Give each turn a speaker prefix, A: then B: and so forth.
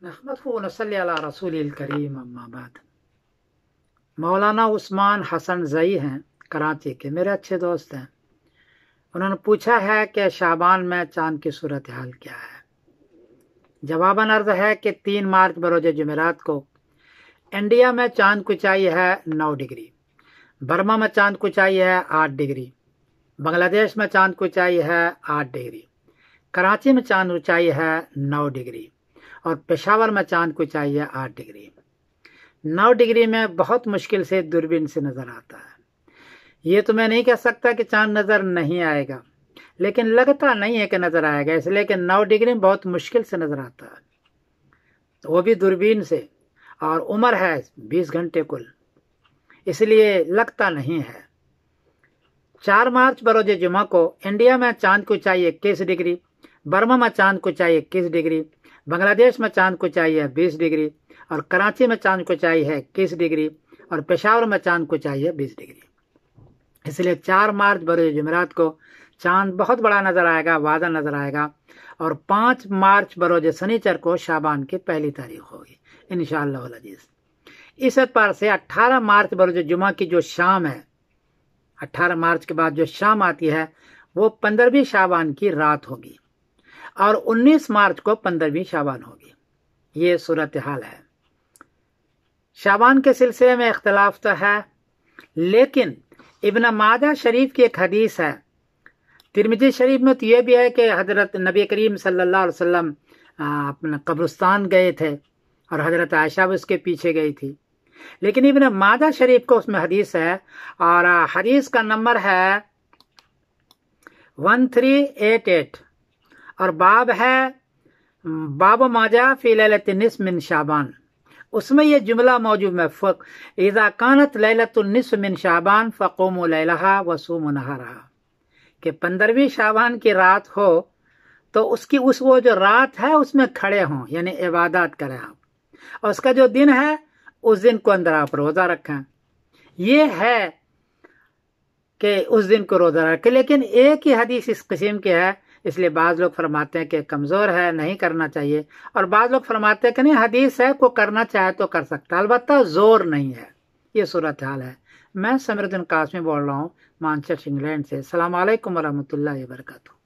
A: نحمدہ و نصلی علی رسول الکریم اما بعد۔ مولانا عثمان حسن زئی ہیں کراچی کے، میرے اچھے دوست ہیں۔ انہوں نے پوچھا ہے کہ شعبان میں چاند کی صورتحال کیا ہے۔ جواباً عرض ہے کہ 3 مارچ بروز جمعرات کو انڈیا میں چاند کو چاہیے ہے 9 ڈگری، برما میں چاند کو چاہیے ہے 8 ڈگری، بنگلہ دیش میں چاند کو چاہیے ہے 8 ڈگری، کراچی میں چاند کو چاہیے ہے 9 ڈگری اور پشاور میں چاند کو چاہیے 8 ڈگری۔ 9 ڈگری میں بہت مشکل سے دوربین سے نظر آتا ہے۔ یہ تو میں نہیں کہہ سکتا کہ چاند نظر نہیں آئے گا، لیکن لگتا نہیں ہے کہ نظر آئے گا، اس لیے کہ 9 ڈگری میں بہت مشکل سے نظر آتا ہے، تو وہ بھی دوربین سے، اور عمر ہے 20 گھنٹے کل، اس لیے لگتا نہیں ہے۔ 4 مارچ بروز جمعہ کو انڈیا میں چاند کو چاہیے 21 ڈگری، برما میں چاند کو چاہیے 21 ڈگری، بنگلہ دیش میں چاند کو چاہیے 20 ڈگری اور کراچی میں چاند کو چاہیے 21 ڈگری اور پشاور میں چاند کو چاہیے 20 ڈگری۔ اس لیے 4 مارچ بروز جمعرات کو چاند بہت بڑا نظر آئے گا، واضح نظر آئے گا، اور 5 مارچ بروز سنیچر کو شعبان کی پہلی تاریخ ہوگی انشاءاللہ العزیز۔ اس اعتبار سے 18 مارچ بروز جمعہ کی جو شام ہے، 18 مارچ کے بعد جو شام آتی ہے وہ 15ویں شعبان کی رات ہوگی، اور 19 مارچ کو 15ویں شعبان ہوگی۔ یہ صورتحال ہے۔ شعبان کے سلسلے میں اختلاف تو ہے، لیکن ابن ماجہ شریف کی ایک حدیث ہے، ترمذی شریف میں تو یہ بھی ہے کہ حضرت نبی کریم صلی اللہ علیہ وسلم اپنا قبرستان گئے تھے اور حضرت عائشہ بھی اس کے پیچھے گئی تھی، لیکن ابن ماجہ شریف کو اس میں حدیث ہے، اور حدیث کا نمبر ہے 1388 اور باب ہے باب ماجہ فی لیلۃ النصف من شعبان۔ اس میں یہ جملہ موجود ہے، اذا کانت لیلۃ النصف من شعبان فقوموا لیلہا وصوموا نہارہا، کہ 15ویں شعبان کی رات ہو تو وہ جو رات ہے اس میں کھڑے ہوں، یعنی عبادات کریں آپ، اور اس کا جو دن ہے اس دن کو اندر آپ روزہ رکھیں۔ یہ ہے کہ اس دن کو روزہ رکھیں، لیکن ایک ہی حدیث اس قسم کی ہے، اس لیے بعض لوگ فرماتے ہیں کہ کمزور ہے، نہیں کرنا چاہیے، اور بعض لوگ فرماتے ہیں کہ نہیں، حدیث ہے، کو کرنا چاہے تو کر سکتا، البتہ زور نہیں ہے۔ یہ صورتحال ہے۔ میں سمیر الدین قاسمی بول رہا ہوں مانچسٹر انگلینڈ سے۔ السلام علیکم ورحمۃ اللہ وبرکاتہ۔